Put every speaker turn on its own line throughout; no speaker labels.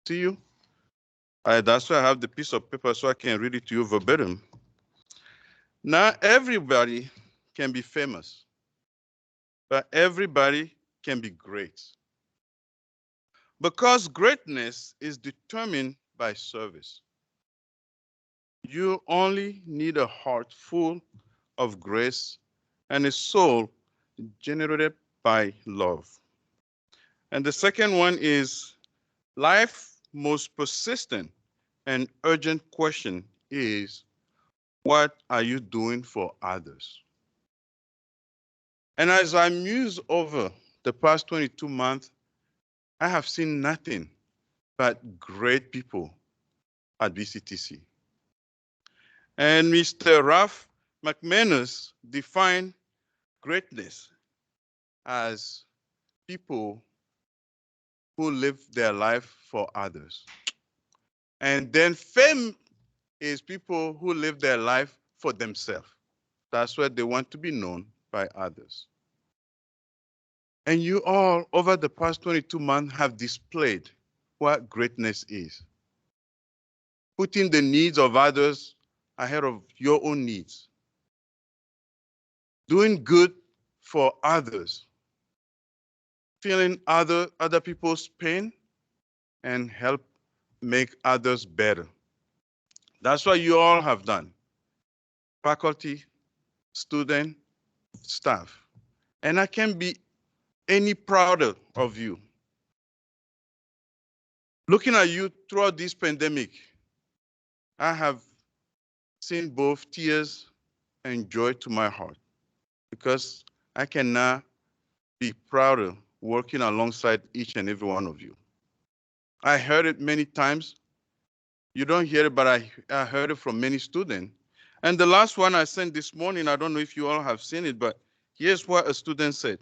See you? That's why I have the piece of paper so I can read it to you verbatim. Not everybody can be famous, but everybody can be great. Because greatness is determined by service. You only need a heart full of grace and a soul generated by love. And the second one is life's most persistent and urgent question is, what are you doing for others? And as I muse over the past 22 months, I have seen nothing but great people at Bctc. And Mr. Ralph McManus defined greatness as people who live their life for others. And then fame is people who live their life for themselves. That's where they want to be known by others. And you all, over the past 22 months, have displayed what greatness is. Putting the needs of others ahead of your own needs. Doing good for others. Feeling other people's pain and help make others better. That's what you all have done. Faculty, student, staff. And I can't be any prouder of you. Looking at you throughout this pandemic, I have seen both tears and joy to my heart because I can now be prouder working alongside each and every one of you. I heard it many times. You don't hear it, but I heard it from many students. And the last one I sent this morning, I don't know if you all have seen it, but here's what a student said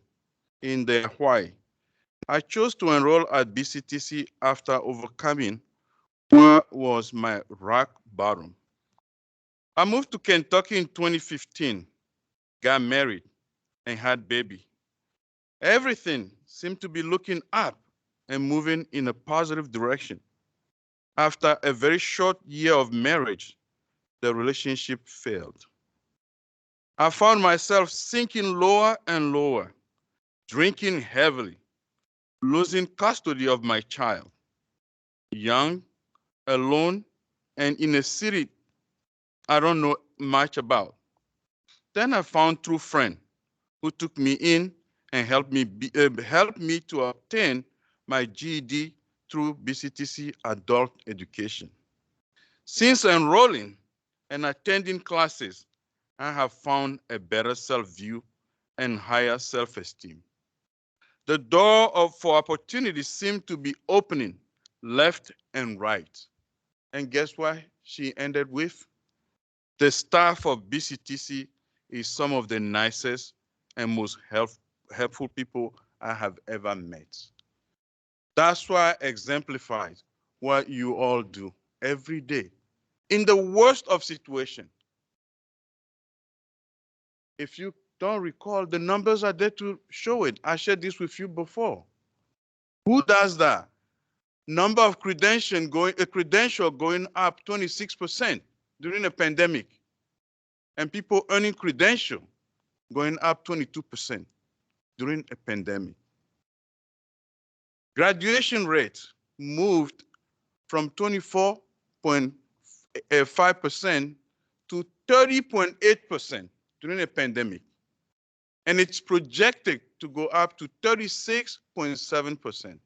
in the why. I chose to enroll at Bctc after overcoming what was my rock bottom. I moved to Kentucky in 2015, got married, and had baby. Everything seemed to be looking up and moving in a positive direction. After a very short year of marriage, the relationship failed. I found myself sinking lower and lower, drinking heavily, losing custody of my child, young, alone, and in a city I don't know much about. Then I found true friend who took me in and helped me to obtain my GED through Bctc adult education. Since enrolling and attending classes, I have found a better self-view and higher self-esteem. The door for opportunities seemed to be opening left and right. And guess what she ended with? The staff of Bctc is some of the nicest and most helpful people I have ever met. That's why I exemplified what you all do every day. In the worst of situations, if you don't recall, the numbers are there to show it. I shared this with you before. Who does that? Number of credential going up 26% during a pandemic, and people earning credential going up 22% during a pandemic. Graduation rate moved from 24.5% to 30.8% during a pandemic. And it's projected to go up to 36.7%.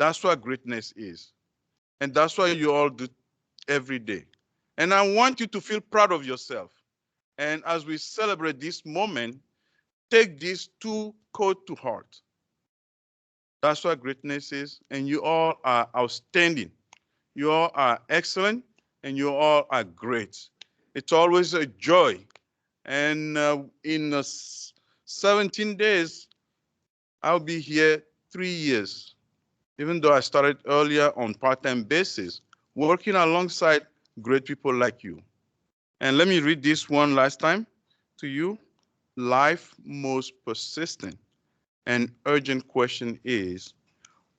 That's what greatness is. And that's what you all do every day. And I want you to feel proud of yourself. And as we celebrate this moment, take these two codes to heart. That's what greatness is. And you all are outstanding. You all are excellent. And you all are great. It's always a joy. And in 17 days, I'll be here 3 years. Even though I started earlier on part-time basis, working alongside great people like you. And let me read this one last time to you. Life's most persistent and urgent question is,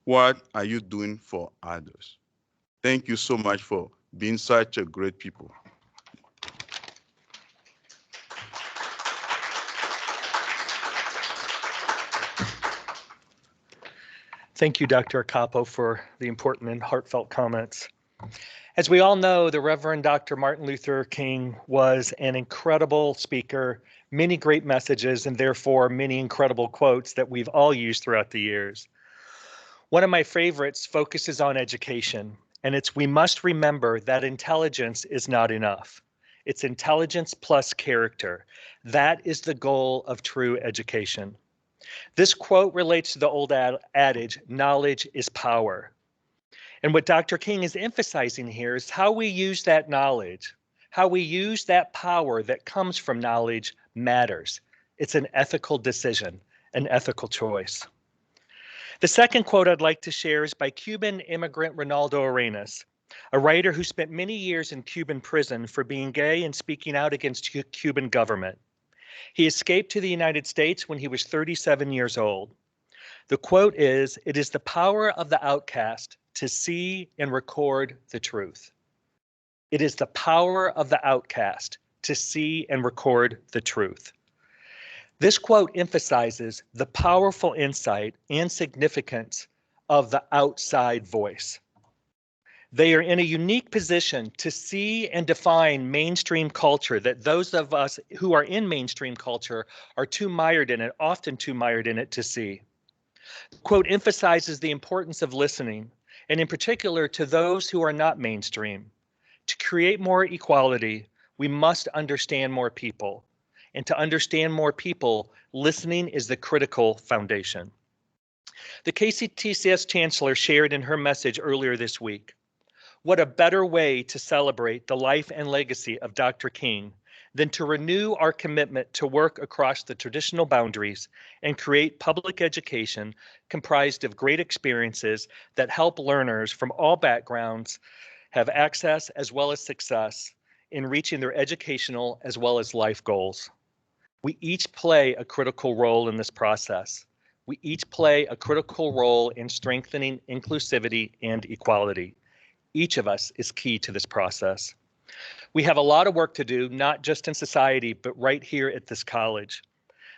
what are you doing for others? Thank you so much for being such a great people.
Thank you, Dr. Capo, for the important and heartfelt comments. As we all know, the Reverend Dr. Martin Luther King was an incredible speaker, many great messages, and therefore many incredible quotes that we've all used throughout the years. One of my favorites focuses on education, and it's we must remember that intelligence is not enough. It's intelligence plus character. That is the goal of true education. This quote relates to the old adage, knowledge is power. And what Dr. King is emphasizing here is how we use that knowledge, how we use that power that comes from knowledge matters. It's an ethical decision, an ethical choice. The second quote I'd like to share is by Cuban immigrant Ronaldo Arenas, a writer who spent many years in Cuban prison for being gay and speaking out against Cuban government. He escaped to the United States when he was 37 years old. The quote is, "It is the power of the outcast to see and record the truth." It is the power of the outcast to see and record the truth. This quote emphasizes the powerful insight and significance of the outside voice. They are in a unique position to see and define mainstream culture that those of us who are in mainstream culture are too mired in it, often too mired in it to see. The quote emphasizes the importance of listening, and in particular to those who are not mainstream. To create more equality, we must understand more people. And to understand more people, listening is the critical foundation. The KCTCS Chancellor shared in her message earlier this week, what a better way to celebrate the life and legacy of Dr. King than to renew our commitment to work across the traditional boundaries and create public education comprised of great experiences that help learners from all backgrounds have access as well as success in reaching their educational as well as life goals. We each play a critical role in this process. We each play a critical role in strengthening inclusivity and equality. Each of us is key to this process. We have a lot of work to do, not just in society, but right here at this college.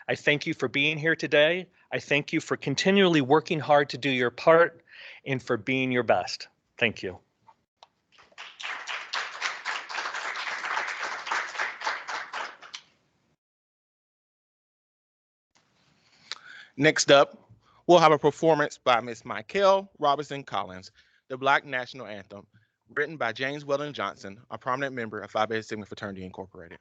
I thank you for being here today. I thank you for continually working hard to do your part and for being your best. Thank you.
Next up, we'll have a performance by Ms. Michael Robinson Collins, the Black National Anthem, written by James Weldon Johnson, a prominent member of Phi Beta Sigma Fraternity Incorporated.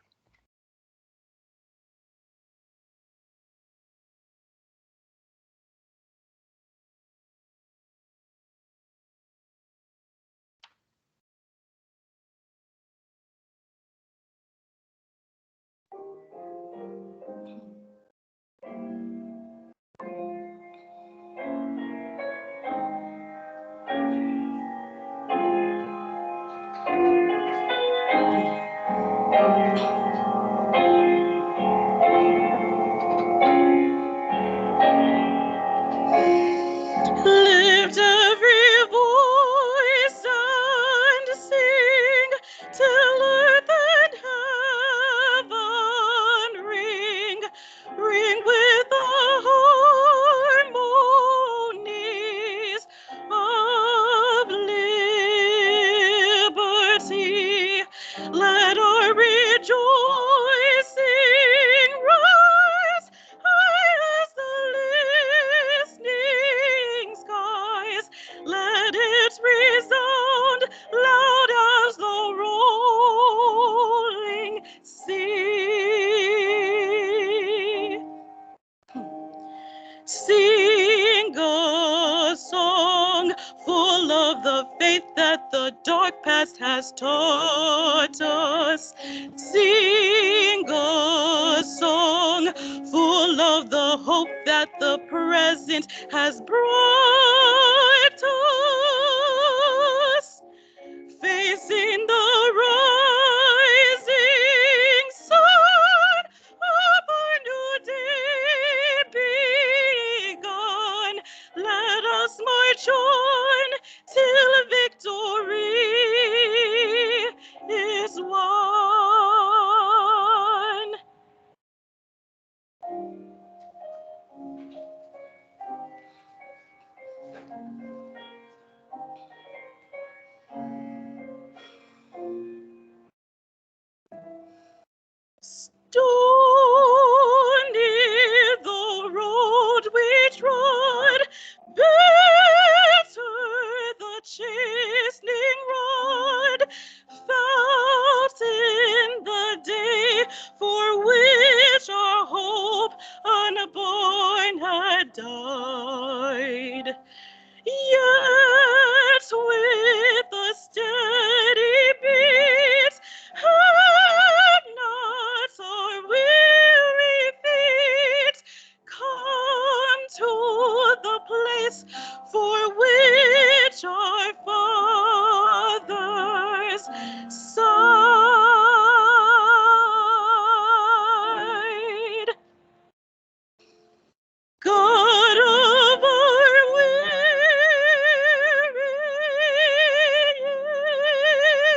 Lift every voice and sing till earth and heaven ring, ring with the harmonies of liberty. Let our rejoicing rise high as the listening skies. Let it resound loud as the rolling sea. Sing a song full of the faith that the dark past has taught us. Sing a song full of the hope that the present has brought us. Facing the rising sun of our new day begun, let us march on till victory Stony the road we trod, bitter the chastening rod, felt in the day for which our hope unborn had died. Yet with a steady beat, have not our weary feet come to the place for which our fathers sighed. God of our weary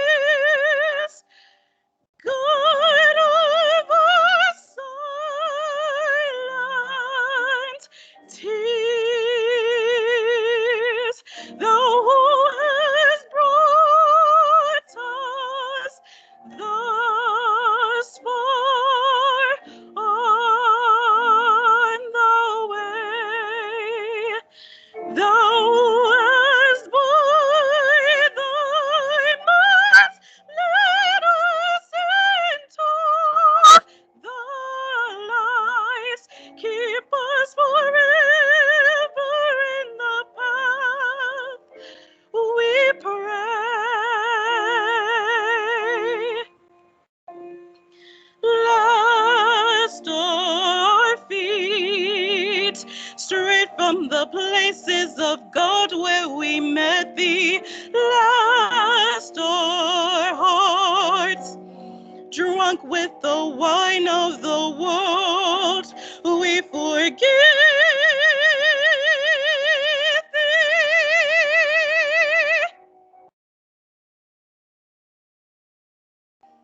years, God of our silent tears, thou who hast brought us thus far on the way, thou hast by thy might led us into the light, keep us forever in the path, we pray. Lest our feet strayed from the places of God where we met thee, lest our hearts, drunk with the wine of the world, we forget thee.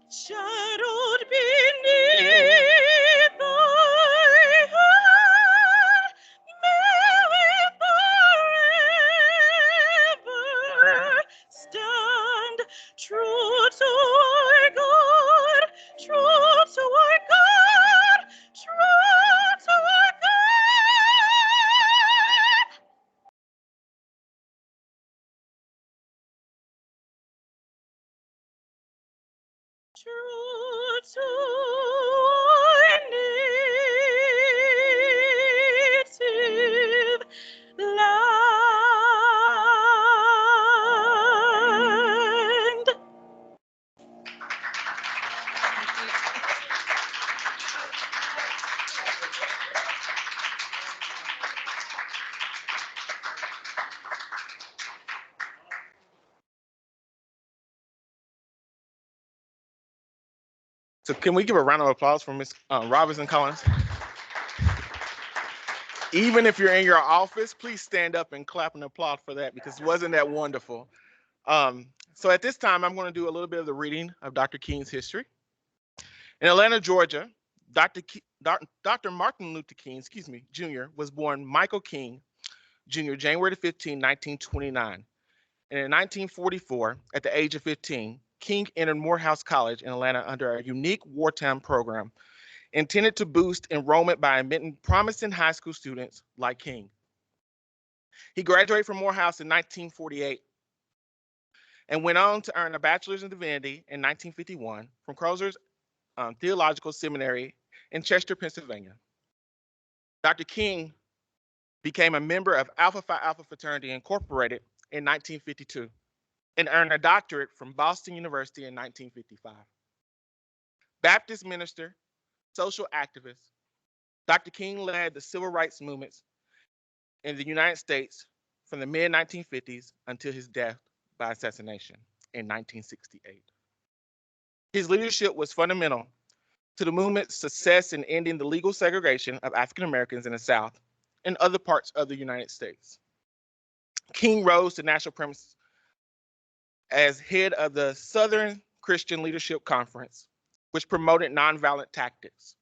Shadowed beneath thy hand, may we forever stand true to our God, true to our God, true to our God. True to our native land.
So can we give a round of applause for Ms. Robinson Collins? Even if you're in your office, please stand up and clap and applaud for that, because wasn't that wonderful? So at this time, I'm going to do a little bit of the reading of Dr. King's history. In Atlanta, Georgia, Dr. Martin Luther King, Jr. was born Michael King, Jr., January 15, 1929. And in 1944, at the age of 15, King entered Morehouse College in Atlanta under a unique wartime program intended to boost enrollment by admitting promising high school students like King. He graduated from Morehouse in 1948 and went on to earn a bachelor's in divinity in 1951 from Croser's Theological Seminary in Chester, Pennsylvania. Dr. King became a member of Alpha Phi Alpha Fraternity Incorporated in 1952 and earned a doctorate from Boston University in 1955. Baptist minister, social activist, Dr. King led the civil rights movements in the United States from the mid-1950s until his death by assassination in 1968. His leadership was fundamental to the movement's success in ending the legal segregation of African Americans in the South and other parts of the United States. King rose to national premises as head of the Southern Christian Leadership Conference, which promoted nonviolent tactics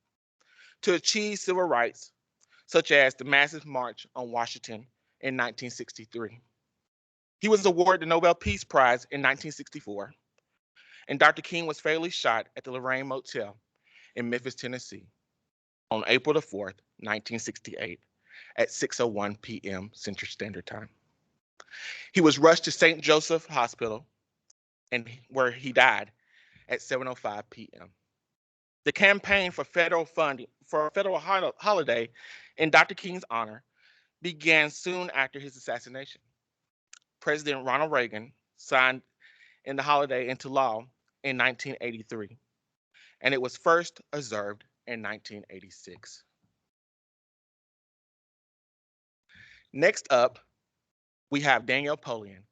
to achieve civil rights, such as the massive March on Washington in 1963. He was awarded the Nobel Peace Prize in 1964, and Dr. King was fatally shot at the Lorraine Motel in Memphis, Tennessee on April the 4th, 1968 at 6:01 p.m. Central Standard Time. He was rushed to St. Joseph Hospital, and where he died at 7:05 p.m. The campaign for federal funding for a federal holiday in Dr. King's honor began soon after his assassination. President Ronald Reagan signed the holiday into law in 1983, and it was first observed in 1986. Next up, we have Danielle Polian,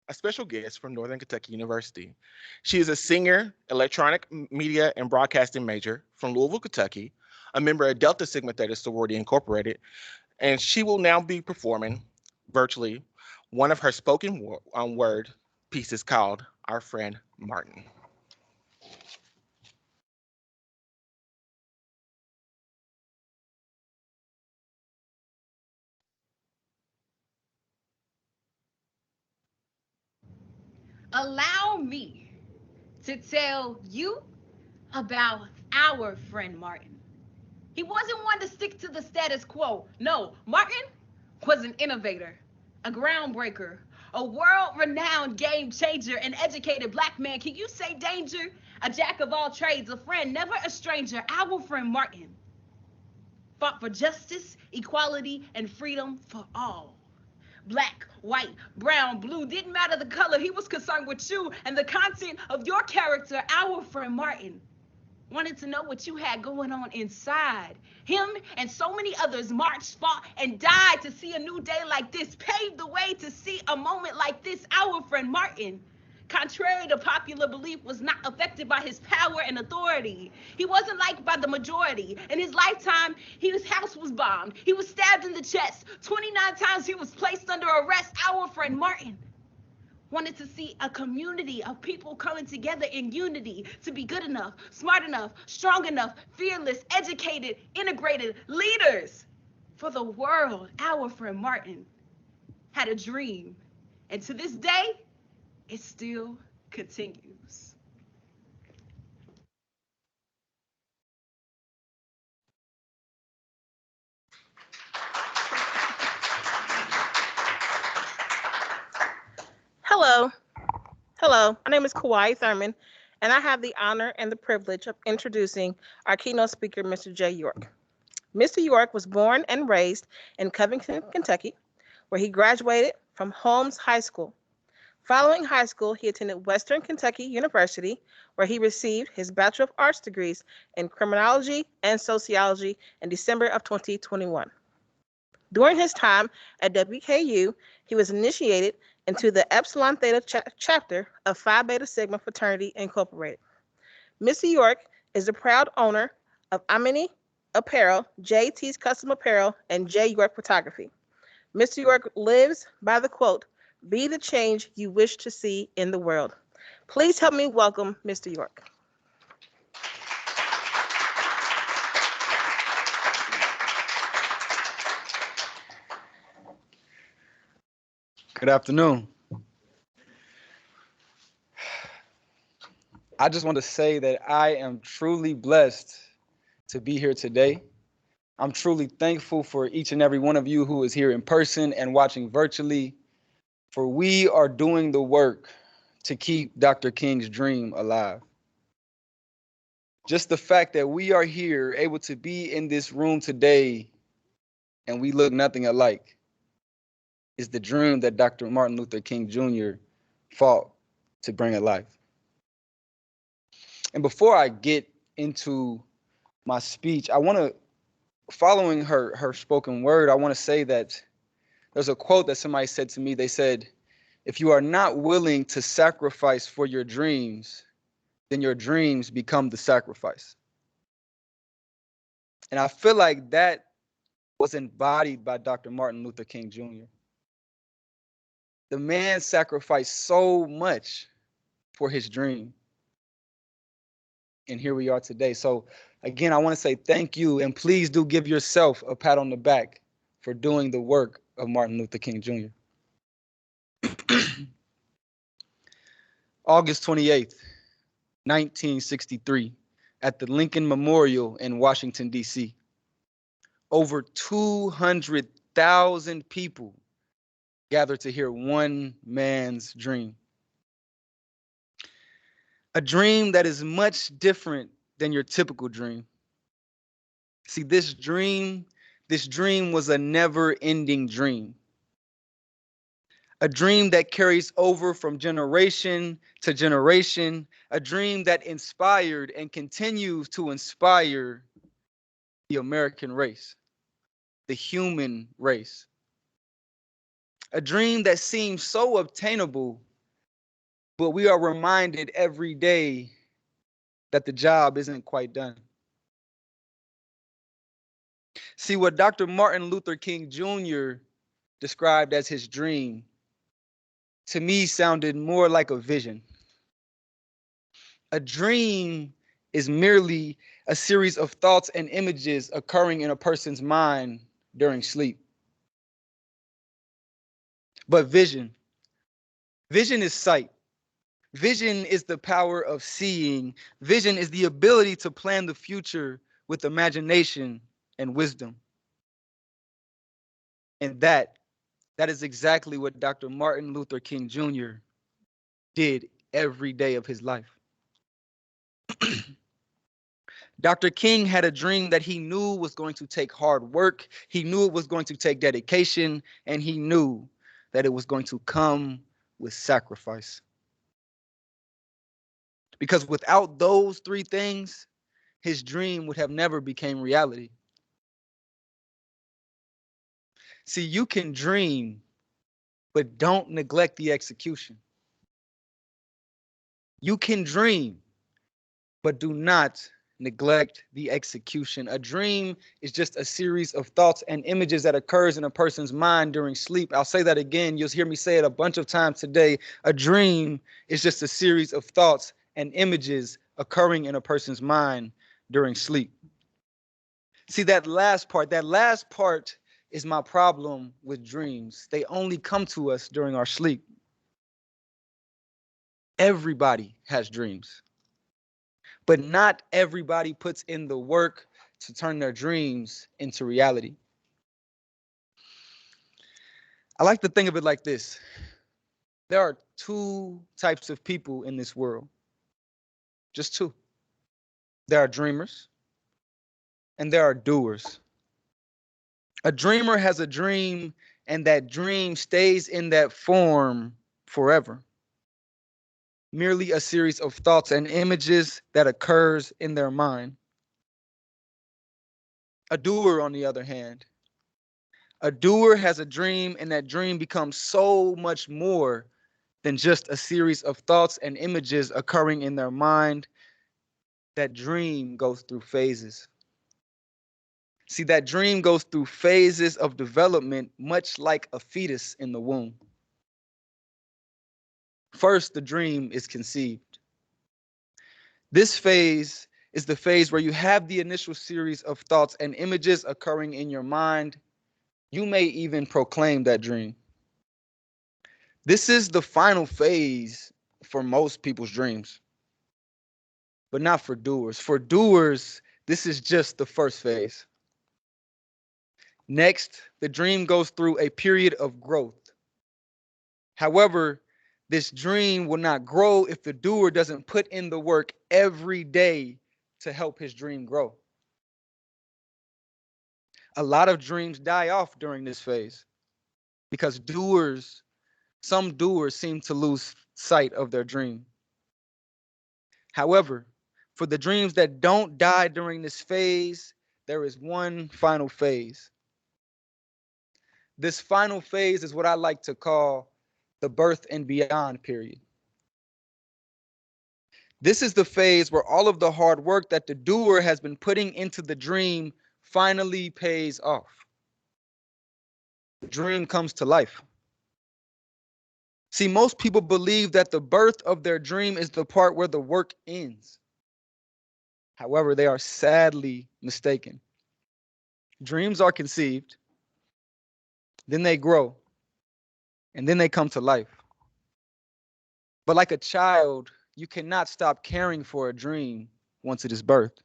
a special guest from Northern Kentucky University. She is a senior electronic media and broadcasting major from Louisville, Kentucky, a member of Delta Sigma Theta Sorority Incorporated, and she will now be performing virtually one of her spoken word pieces called Our Friend Martin.
Allow me to tell you about our friend Martin. He wasn't one to stick to the status quo. No, Martin was an innovator, a groundbreaker, a world-renowned game changer, an educated black man. Can you say danger? A jack of all trades, a friend, never a stranger. Our friend Martin fought for justice, equality, and freedom for all. Black, white, brown, blue, didn't matter the color. He was concerned with you and the content of your character. Our friend Martin wanted to know what you had going on inside. Him and so many others marched, fought, and died to see a new day like this, paved the way to see a moment like this. Our friend Martin, contrary to popular belief, was not affected by his power and authority. He wasn't liked by the majority. In his lifetime, his house was bombed. He was stabbed in the chest. 29 times he was placed under arrest. Our friend Martin wanted to see a community of people coming together in unity to be good enough, smart enough, strong enough, fearless, educated, integrated leaders for the world. Our friend Martin had a dream, and to this day, it still continues.
Hello. Hello, my name is Kawhi Thurman, and I have the honor and the privilege of introducing our keynote speaker, Mr. Jay York. Mr. York was born and raised in Covington, Kentucky, where he graduated from Holmes High School. Following high school, he attended Western Kentucky University, where he received his Bachelor of Arts degrees in Criminology and Sociology in December of 2021. During his time at WKU, he was initiated into the Epsilon Theta chapter of Phi Beta Sigma Fraternity Incorporated. Mr. York is the proud owner of Amini Apparel, JT's Custom Apparel, and J York Photography. Mr. York lives by the quote, "Be the change you wish to see in the world." Please help me welcome Mr. York.
Good afternoon. I just want to say that I am truly blessed to be here today. I'm truly thankful for each and every one of you who is here in person and watching virtually, for we are doing the work to keep Dr. King's dream alive. Just the fact that we are here able to be in this room today and we look nothing alike is the dream that Dr. Martin Luther King Jr. fought to bring alive. And before I get into my speech, I want to, following her spoken word, I want to say that there's a quote that somebody said to me. They said, if you are not willing to sacrifice for your dreams, then your dreams become the sacrifice. And I feel like that was embodied by Dr. Martin Luther King Jr. The man sacrificed so much for his dream. And here we are today. So again, I want to say thank you, and please do give yourself a pat on the back for doing the work of Martin Luther King Jr. August 28th, 1963, at the Lincoln Memorial in Washington, D.C. Over 200,000 people gathered to hear one man's dream. A dream that is much different than your typical dream. See, this dream was a never-ending dream. A dream that carries over from generation to generation, a dream that inspired and continues to inspire the American race, the human race. A dream that seems so obtainable, but we are reminded every day that the job isn't quite done. See, what Dr. Martin Luther King Jr. described as his dream, to me sounded more like a vision. A dream is merely a series of thoughts and images occurring in a person's mind during sleep. But vision is sight. Vision is the power of seeing. Vision is the ability to plan the future with imagination and wisdom. And that is exactly what Dr. Martin Luther King Jr. did every day of his life. Dr. King had a dream that he knew was going to take hard work. He knew it was going to take dedication, and he knew that it was going to come with sacrifice. Because without those three things, his dream would have never became reality. See, you can dream, but don't neglect the execution. You can dream, but do not neglect the execution. A dream is just a series of thoughts and images that occurs in a person's mind during sleep. I'll say that again. You'll hear me say it a bunch of times today. A dream is just a series of thoughts and images occurring in a person's mind during sleep. See, that last part is my problem with dreams. They only come to us during our sleep. Everybody has dreams, but not everybody puts in the work to turn their dreams into reality. I like to think of it like this. There are two types of people in this world, just two. There are dreamers and there are doers. A dreamer has a dream, and that dream stays in that form forever. Merely a series of thoughts and images that occurs in their mind. A doer, on the other hand, a doer has a dream, and that dream becomes so much more than just a series of thoughts and images occurring in their mind. That dream goes through phases. See, that dream goes through phases of development, much like a fetus in the womb. First, the dream is conceived. This phase is the phase where you have the initial series of thoughts and images occurring in your mind. You may even proclaim that dream. This is the final phase for most people's dreams, but not for doers. For doers, this is just the first phase. Next, the dream goes through a period of growth. However, this dream will not grow if the doer doesn't put in the work every day to help his dream grow. A lot of dreams die off during this phase because some doers seem to lose sight of their dream. However, for the dreams that don't die during this phase, there is one final phase. This final phase is what I like to call the birth and beyond period. This is the phase where all of the hard work that the doer has been putting into the dream finally pays off. The dream comes to life. See, most people believe that the birth of their dream is the part where the work ends. However, they are sadly mistaken. Dreams are conceived, then they grow, and then they come to life. But like a child, you cannot stop caring for a dream once it is birthed.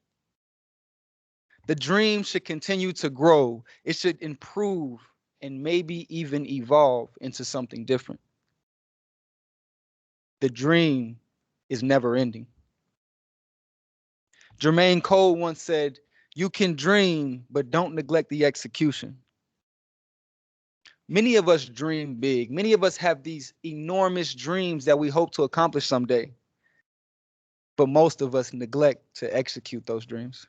The dream should continue to grow. It should improve and maybe even evolve into something different. The dream is never ending. Jermaine Cole once said, "You can dream, but don't neglect the execution." Many of us dream big. Many of us have these enormous dreams that we hope to accomplish someday. But most of us neglect to execute those dreams.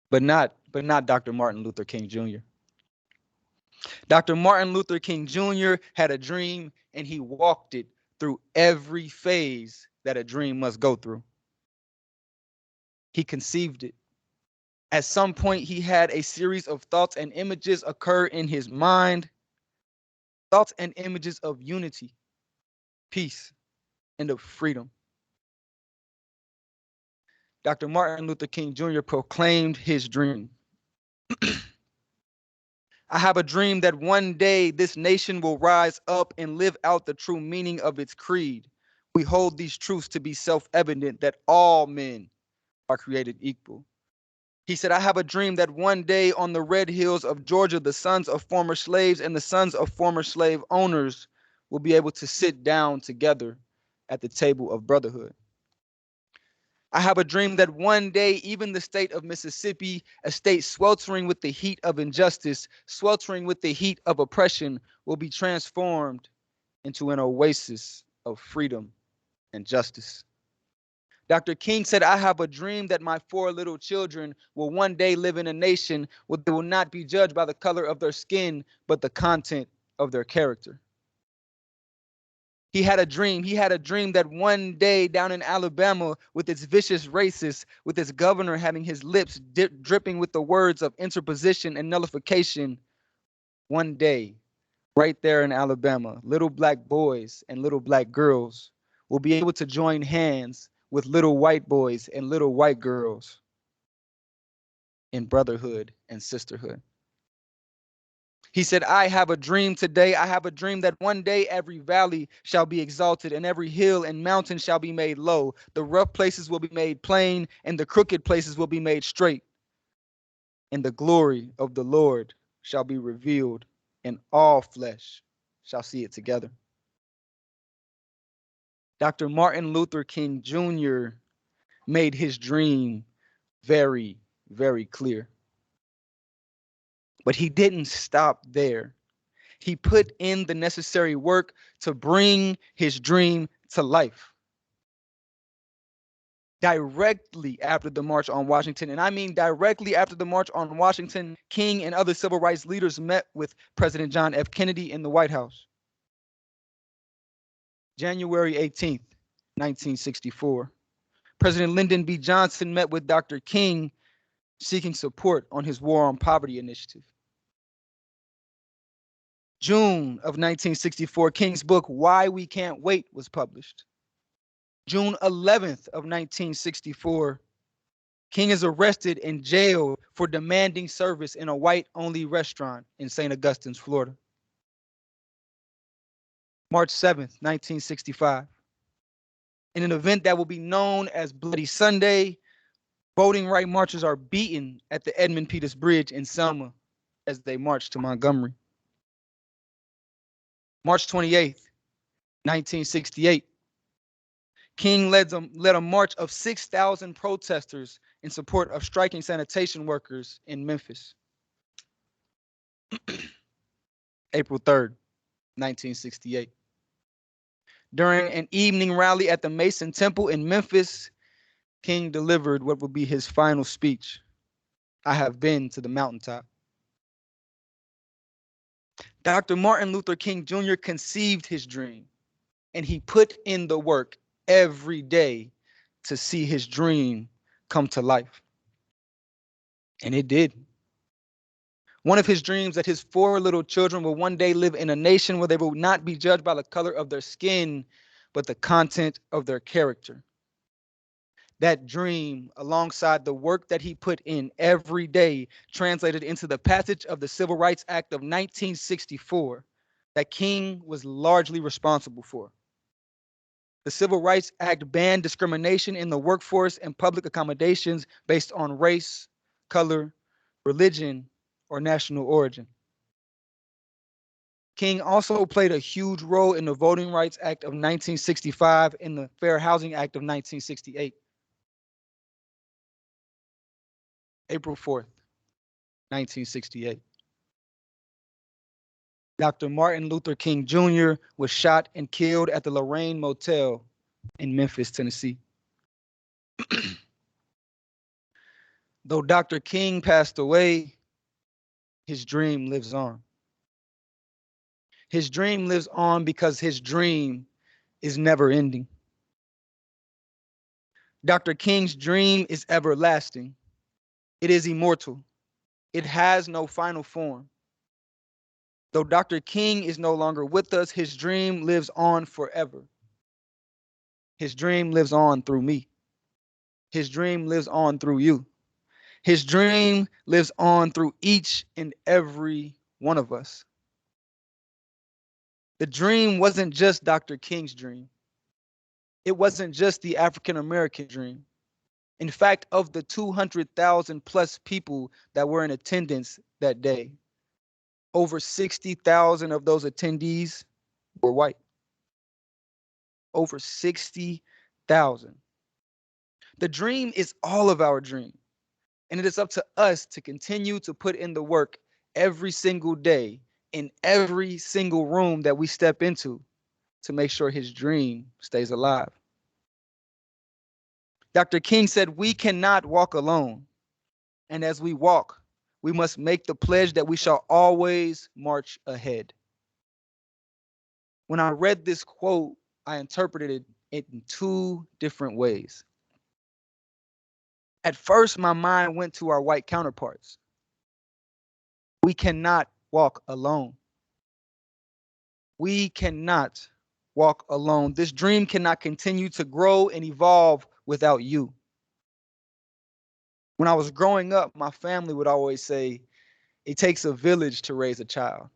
But not Dr. Martin Luther King Jr. Dr. Martin Luther King Jr. had a dream and he walked it through every phase that a dream must go through. He conceived it. At some point, he had a series of thoughts and images occur in his mind, thoughts and images of unity, peace, and of freedom. Dr. Martin Luther King Jr. proclaimed his dream. I have a dream that one day this nation will rise up and live out the true meaning of its creed. We hold these truths to be self-evident that all men are created equal. He said, I have a dream that one day on the red hills of Georgia, the sons of former slaves and the sons of former slave owners will be able to sit down together at the table of brotherhood. I have a dream that one day, even the state of Mississippi, a state sweltering with the heat of injustice, sweltering with the heat of oppression, will be transformed into an oasis of freedom and justice. Dr. King said, I have a dream that my 4 little children will one day live in a nation where they will not be judged by the color of their skin, but the content of their character. He had a dream. He had a dream that one day down in Alabama, with its vicious racists, with its governor having his lips dripping with the words of interposition and nullification, one day, right there in Alabama, little black boys and little black girls will be able to join hands with little white boys and little white girls in brotherhood and sisterhood. He said, I have a dream today. I have a dream that one day every valley shall be exalted and every hill and mountain shall be made low. The rough places will be made plain and the crooked places will be made straight. And the glory of the Lord shall be revealed and all flesh shall see it together. Dr. Martin Luther King Jr. made his dream very, very clear. But he didn't stop there. He put in the necessary work to bring his dream to life. Directly after the March on Washington, and I mean directly after the March on Washington, King and other civil rights leaders met with President John F. Kennedy in the White House. January 18th, 1964. President Lyndon B. Johnson met with Dr. King seeking support on his War on Poverty initiative. June of 1964, King's book, Why We Can't Wait, was published. June 11th of 1964, King is arrested and jailed for demanding service in a white-only restaurant in St. Augustine's, Florida. March 7th, 1965. In an event that will be known as Bloody Sunday, voting right marchers are beaten at the Edmund Pettus Bridge in Selma as they march to Montgomery. March 28th, 1968, King led a march of 6,000 protesters in support of striking sanitation workers in Memphis. April 3rd, 1968. During an evening rally at the Mason Temple in Memphis, King delivered what would be his final speech. I have been to the mountaintop. Dr. Martin Luther King Jr. conceived his dream, and he put in the work every day to see his dream come to life. And it did. One of his dreams that his 4 little children will one day live in a nation where they will not be judged by the color of their skin, but the content of their character. That dream, alongside the work that he put in every day, translated into the passage of the Civil Rights Act of 1964 that King was largely responsible for. The Civil Rights Act banned discrimination in the workforce and public accommodations based on race, color, religion, or national origin. King also played a huge role in the Voting Rights Act of 1965 and the Fair Housing Act of 1968. April 4th, 1968. Dr. Martin Luther King Jr. was shot and killed at the Lorraine Motel in Memphis, Tennessee. Though Dr. King passed away, his dream lives on. His dream lives on because his dream is never ending. Dr. King's dream is everlasting. It is immortal. It has no final form. Though Dr. King is no longer with us, his dream lives on forever. His dream lives on through me. His dream lives on through you. His dream lives on through each and every one of us. The dream wasn't just Dr. King's dream. It wasn't just the African American dream. In fact, of the 200,000 plus people that were in attendance that day, over 60,000 of those attendees were white. Over 60,000. The dream is all of our dream. And it is up to us to continue to put in the work every single day in every single room that we step into to make sure his dream stays alive. Dr. King said, "We cannot walk alone. And as we walk, we must make the pledge that we shall always march ahead." When I read this quote, I interpreted it in two different ways. At first, my mind went to our white counterparts. We cannot walk alone. We cannot walk alone. This dream cannot continue to grow and evolve without you. When I was growing up, my family would always say, it takes a village to raise a child.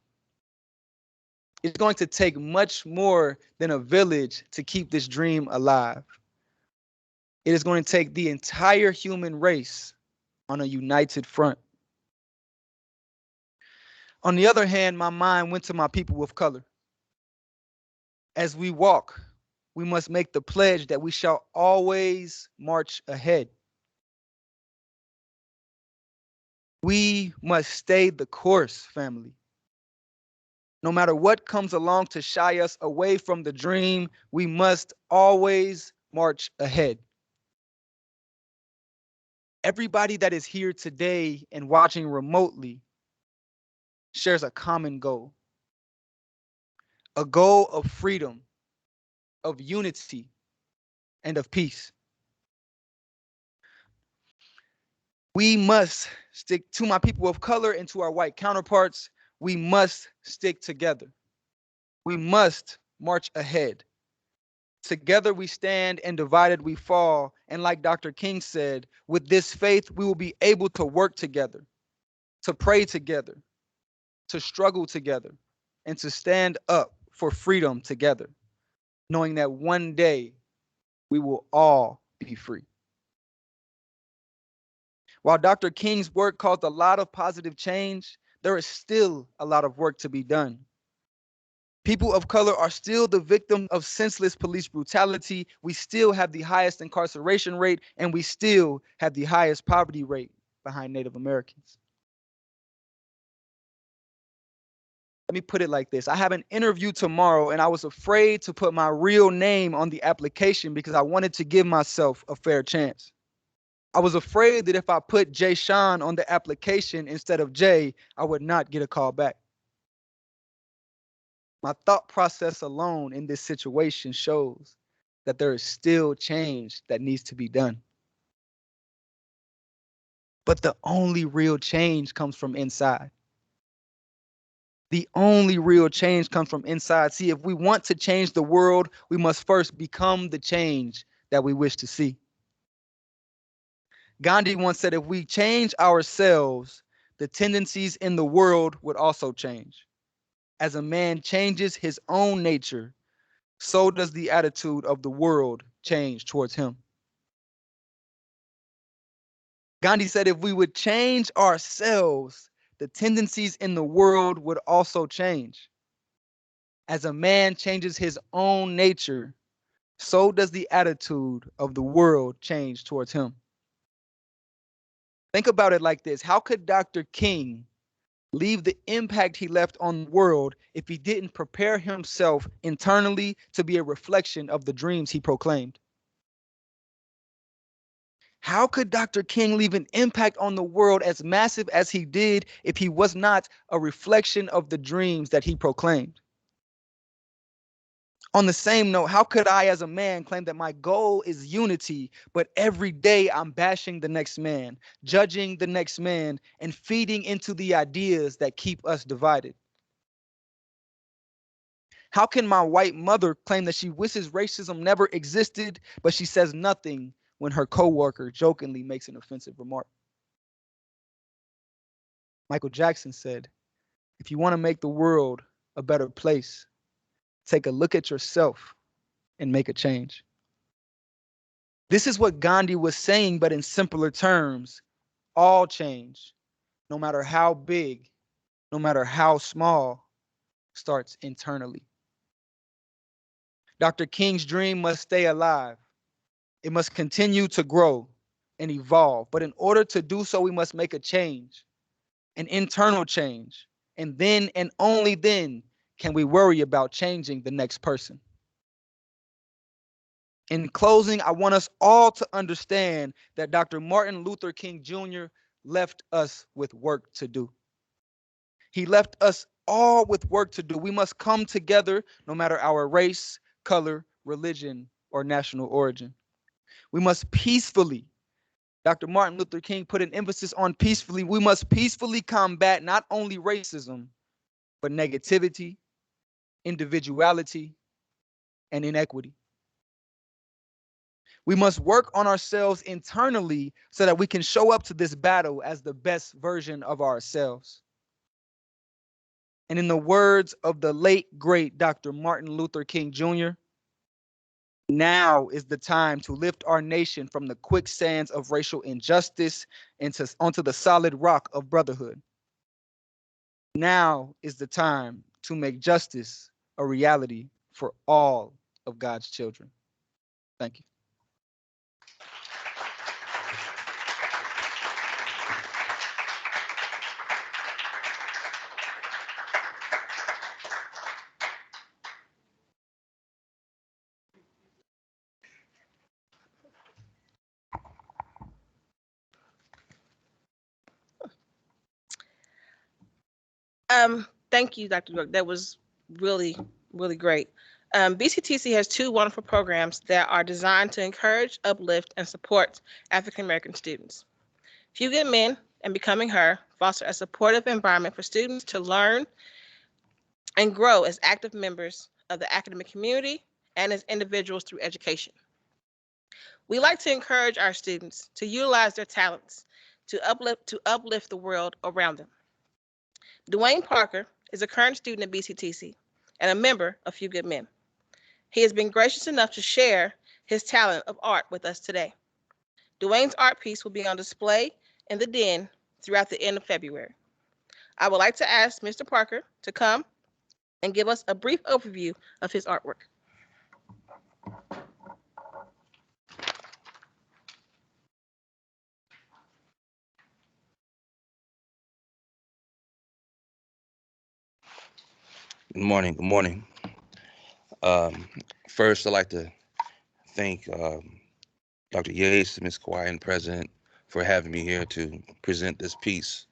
It's going to take much more than a village to keep this dream alive. It is going to take the entire human race on a united front. On the other hand, my mind went to my people of color. As we walk, we must make the pledge that we shall always march ahead. We must stay the course, family. No matter what comes along to shy us away from the dream, we must always march ahead. Everybody that is here today and watching remotely shares a common goal. A goal of freedom, of unity, and of peace. We must stick to my people of color and to our white counterparts. We must stick together. We must march ahead. Together we stand and divided we fall. And like Dr. King said, with this faith, we will be able to work together, to pray together, to struggle together, and to stand up for freedom together, knowing that one day we will all be free. While Dr. King's work caused a lot of positive change, there is still a lot of work to be done. People of color are still the victim of senseless police brutality. We still have the highest incarceration rate, and we still have the highest poverty rate behind Native Americans. Let me put it like this. I have an interview tomorrow, and I was afraid to put my real name on the application because I wanted to give myself a fair chance. I was afraid that if I put Jay Sean on the application instead of Jay, I would not get a call back. My thought process alone in this situation shows that there is still change that needs to be done. But the only real change comes from inside. The only real change comes from inside. See, if we want to change the world, we must first become the change that we wish to see. Gandhi once said, if we change ourselves, the tendencies in the world would also change. As a man changes his own nature, so does the attitude of the world change towards him. Gandhi said, if we would change ourselves, the tendencies in the world would also change. As a man changes his own nature, so does the attitude of the world change towards him. Think about it like this. How could Dr. King leave the impact he left on the world if he didn't prepare himself internally to be a reflection of the dreams he proclaimed? How could Dr. King leave an impact on the world as massive as he did if he was not a reflection of the dreams that he proclaimed? On the same note, how could I as a man claim that my goal is unity, but every day I'm bashing the next man, judging the next man, and feeding into the ideas that keep us divided? How can my white mother claim that she wishes racism never existed, but she says nothing when her coworker jokingly makes an offensive remark? Michael Jackson said, if you want to make the world a better place, take a look at yourself and make a change. This is what Gandhi was saying, but in simpler terms. All change, no matter how big, no matter how small, starts internally. Dr. King's dream must stay alive. It must continue to grow and evolve. But in order to do so, we must make a change, an internal change. And then and only then can we worry about changing the next person. In closing, I want us all to understand that Dr. Martin Luther King Jr. left us with work to do. He left us all with work to do. We must come together no matter our race, color, religion, or national origin. We must peacefully, Dr. Martin Luther King put an emphasis on peacefully. We must peacefully combat not only racism, but negativity, individuality, and inequity. We must work on ourselves internally so that we can show up to this battle as the best version of ourselves. And in the words of the late, great Dr. Martin Luther King Jr., now is the time to lift our nation from the quicksands of racial injustice onto the solid rock of brotherhood. Now is the time to make justice a reality for all of God's children. Thank you.
Thank you, Dr. York. That was really, really great. BCTC has two wonderful programs that are designed to encourage, uplift, and support African American students. Few Good Men and Becoming Her foster a supportive environment for students to learn and grow as active members of the academic community and as individuals through education. We like to encourage our students to utilize their talents to uplift the world around them. Dwayne Parker is a current student at BCTC and a member of Few Good Men. He has been gracious enough to share his talent of art with us today. Dwayne's art piece will be on display in the Den throughout the end of February. I would like to ask Mr. Parker to come and give us a brief overview of his artwork.
Good morning. Good morning. First, I'd like to thank Dr. Yates, Ms. Kawhi, and President for having me here to present this piece.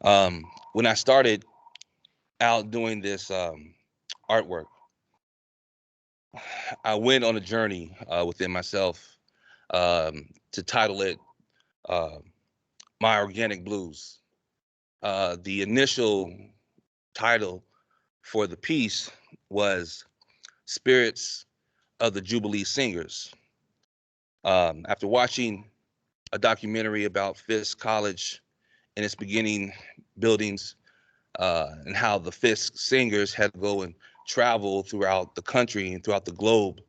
When I started out doing this artwork, I went on a journey within myself to title it My Organic Blues. The initial title for the piece was Spirits of the Jubilee Singers. After watching a documentary about Fisk College and its beginning buildings, and how the Fisk singers had to go and travel throughout the country and throughout the globe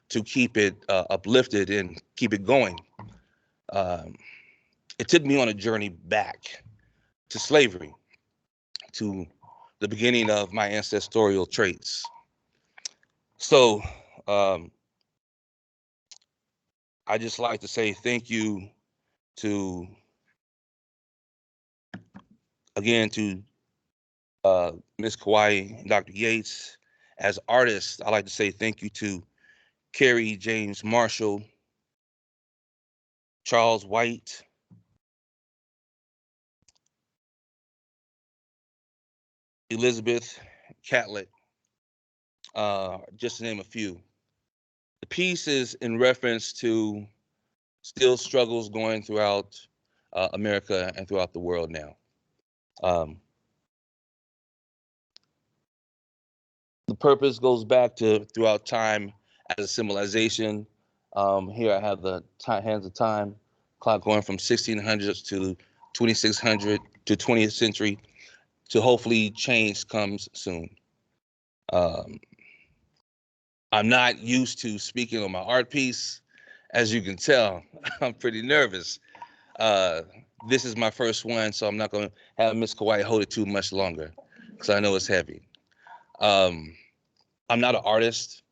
to keep it uplifted and keep it going. Um, it took me on a journey back to slavery, to the beginning of my ancestral traits. So I just like to say thank you to, again, to Ms. Kauai and Dr. Yates. As artists, I like to say thank you to Carrie James Marshall, Charles White, Elizabeth Catlett, just to name a few. The piece is in reference to still struggles going throughout America and throughout the world now. The purpose goes back to throughout time as a symbolization. Here I have the hands of time clock going from 1600s to 2600 to 20th century to hopefully change comes soon. I'm not used to speaking on my art piece. As you can tell, I'm pretty nervous. This is my first one, so I'm not going to have Miss Kauai hold it too much longer because I know it's heavy. I'm not an artist.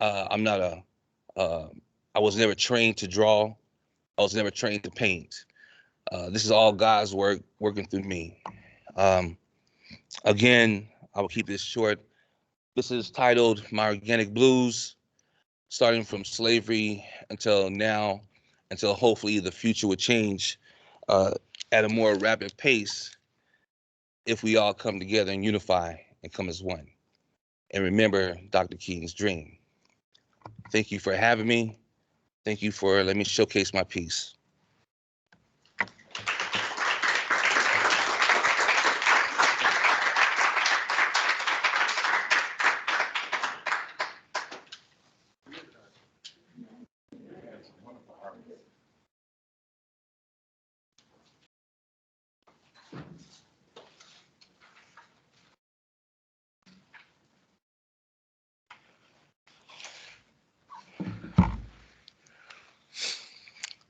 I'm not I was never trained to draw. I was never trained to paint. This is all God's work working through me. Again, I will keep this short. This is titled My Organic Blues, starting from slavery until now, until hopefully the future would change at a more rapid pace if we all come together and unify and come as one. And remember Dr. King's dream. Thank you for having me. Thank you for letting me showcase my piece.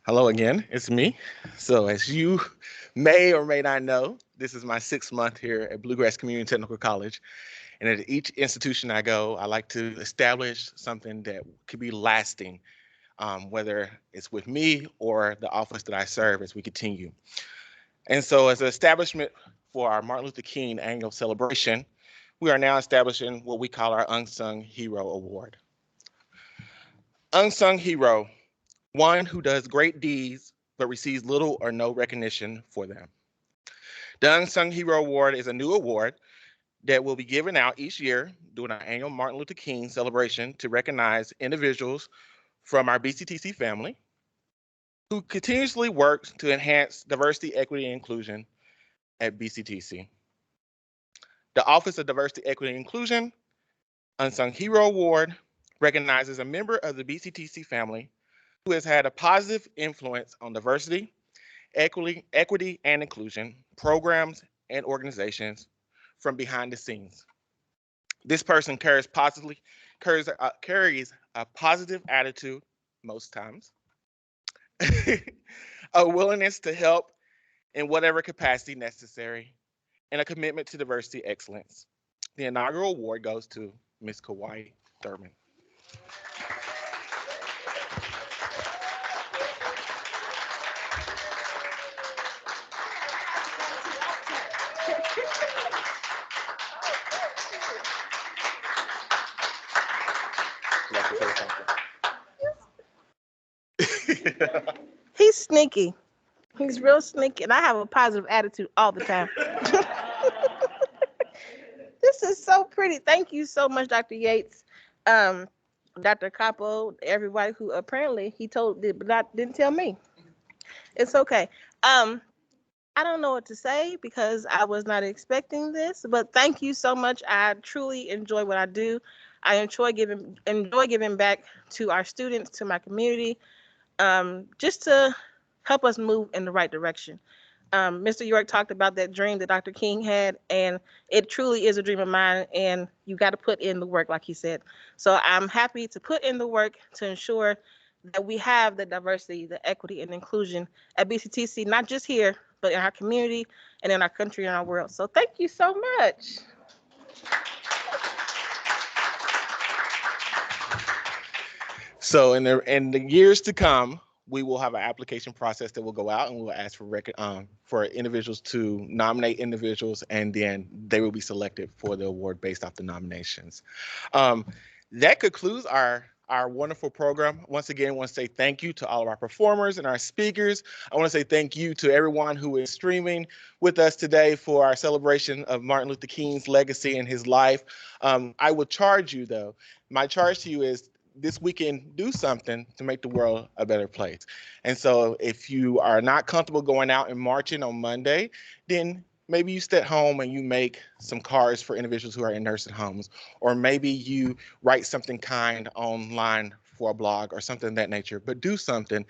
Hello again, it's me. So as you may or may not know, this is my 6th month here at Bluegrass Community Technical College. And at each institution I go, I like to establish something that could be lasting, whether it's with me or the office that I serve as we continue. And so as an establishment for our Martin Luther King annual celebration, we are now establishing what we call our Unsung Hero Award. Unsung Hero, one who does great deeds but receives little or no recognition for them. The Unsung Hero Award is a new award that will be given out each year during our annual Martin Luther King celebration to recognize individuals from our Bctc family who continuously work to enhance diversity, equity, and inclusion at Bctc. The Office of Diversity, Equity, and Inclusion Unsung Hero Award recognizes a member of the Bctc family who has had a positive influence on diversity, equity, and inclusion programs and organizations from behind the scenes. This person carries a positive attitude most times, a willingness to help in whatever capacity necessary, and a commitment to diversity excellence. The inaugural award goes to Ms. Kauai Thurman.
He's sneaky. He's real sneaky, and I have a positive attitude all the time. This is so pretty. Thank you so much, Dr. Yates, Dr. Capo, everybody who apparently he told but didn't tell me. It's okay. I don't know what to say because I was not expecting this, but thank you so much. I truly enjoy what I do. I enjoy giving back to our students, to my community, just to help us move in the right direction. Mr. York talked about that dream that Dr. King had, and it truly is a dream of mine, and you got to put in the work, like he said. So I'm happy to put in the work to ensure that we have the diversity, the equity, and inclusion at BCTC, not just here, but in our community and in our country and our world. So thank you so much.
So in the years to come, we will have an application process that will go out, and we will ask for individuals to nominate individuals, and then they will be selected for the award based off the nominations. That concludes our wonderful program. Once again, I want to say thank you to all of our performers and our speakers. I want to say thank you to everyone who is streaming with us today for our celebration of Martin Luther King's legacy and his life. I will charge you, though. My charge to you is this weekend, do something to make the world a better place. And so if you are not comfortable going out and marching on Monday, then maybe you stay at home and you make some cards for individuals who are in nursing homes, or maybe you write something kind online for a blog or something of that nature, but do something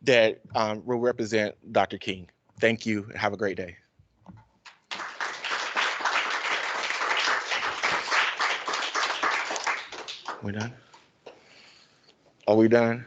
that will represent Dr. King. Thank you and have a great day. We done? Are we done?